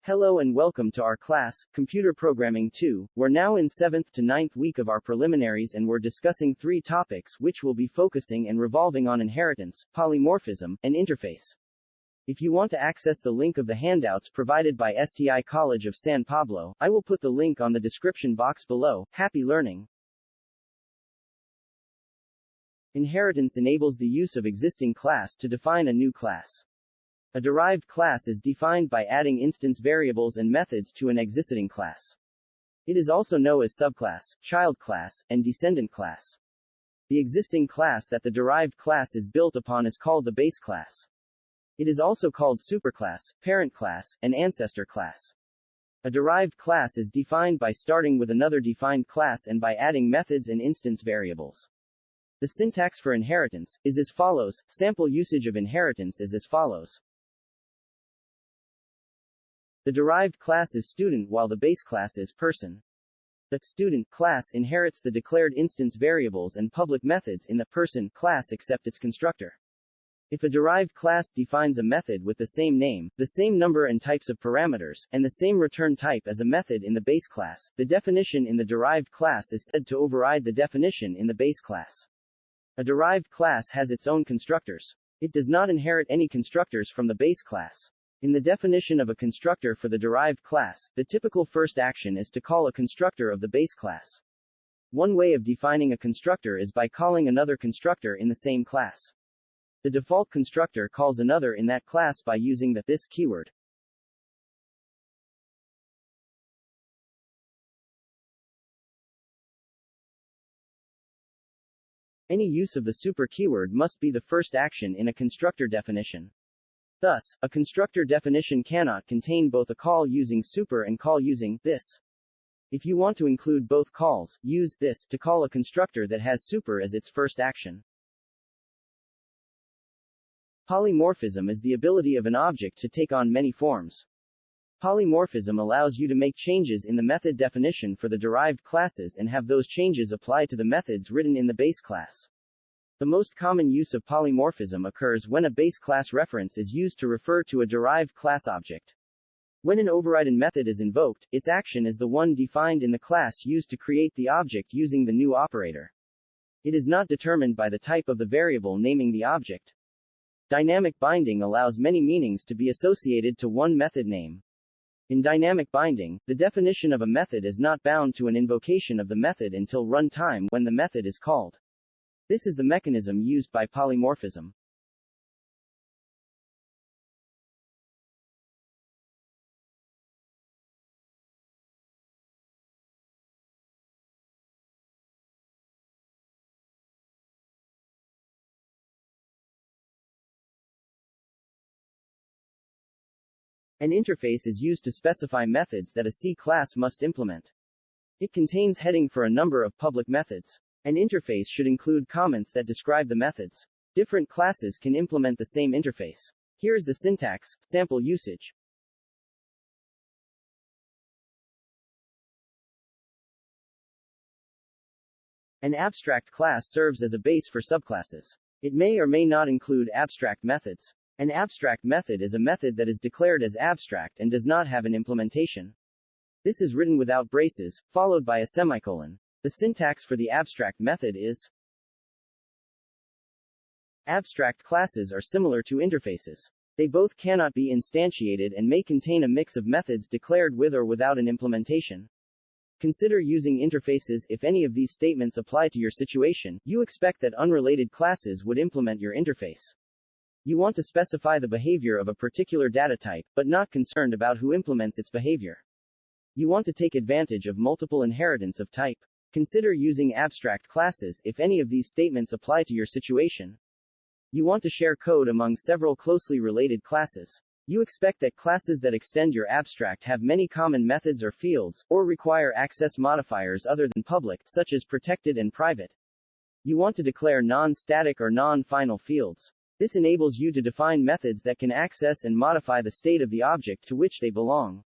Hello and welcome to our class, Computer Programming 2. We're now in 7th to 9th week of our preliminaries and we're discussing 3 topics which will be focusing and revolving on inheritance, polymorphism, and interface. If you want to access the link of the handouts provided by STI College of San Pablo, I will put the link on the description box below. Happy learning! Inheritance enables the use of existing class to define a new class. A derived class is defined by adding instance variables and methods to an existing class. It is also known as subclass, child class, and descendant class. The existing class that the derived class is built upon is called the base class. It is also called superclass, parent class, and ancestor class. A derived class is defined by starting with another defined class and by adding methods and instance variables. The syntax for inheritance is as follows. Sample usage of inheritance is as follows. The derived class is student while the base class is person. The student class inherits the declared instance variables and public methods in the person class except its constructor. If a derived class defines a method with the same name, the same number and types of parameters, and the same return type as a method in the base class, the definition in the derived class is said to override the definition in the base class. A derived class has its own constructors. It does not inherit any constructors from the base class. In the definition of a constructor for the derived class, the typical first action is to call a constructor of the base class. One way of defining a constructor is by calling another constructor in the same class. The default constructor calls another in that class by using the this keyword. Any use of the super keyword must be the first action in a constructor definition. Thus, a constructor definition cannot contain both a call using super and call using this. If you want to include both calls, use this to call a constructor that has super as its first action. Polymorphism is the ability of an object to take on many forms. Polymorphism allows you to make changes in the method definition for the derived classes and have those changes apply to the methods written in the base class. The most common use of polymorphism occurs when a base class reference is used to refer to a derived class object. When an overridden method is invoked, its action is the one defined in the class used to create the object using the new operator. It is not determined by the type of the variable naming the object. Dynamic binding allows many meanings to be associated to one method name. In dynamic binding, the definition of a method is not bound to an invocation of the method until runtime when the method is called. This is the mechanism used by polymorphism. An interface is used to specify methods that a C class must implement. It contains heading for a number of public methods. An interface should include comments that describe the methods. Different classes can implement the same interface. Here is the syntax, sample usage. An abstract class serves as a base for subclasses. It may or may not include abstract methods. An abstract method is a method that is declared as abstract and does not have an implementation. This is written without braces, followed by a semicolon. The syntax for the abstract method is: abstract classes are similar to interfaces. They both cannot be instantiated and may contain a mix of methods declared with or without an implementation. Consider using interfaces. If any of these statements apply to your situation, you expect that unrelated classes would implement your interface. You want to specify the behavior of a particular data type, but not concerned about who implements its behavior. You want to take advantage of multiple inheritance of type. Consider using abstract classes if any of these statements apply to your situation. You want to share code among several closely related classes. You expect that classes that extend your abstract have many common methods or fields, or require access modifiers other than public, such as protected and private. You want to declare non-static or non-final fields. This enables you to define methods that can access and modify the state of the object to which they belong.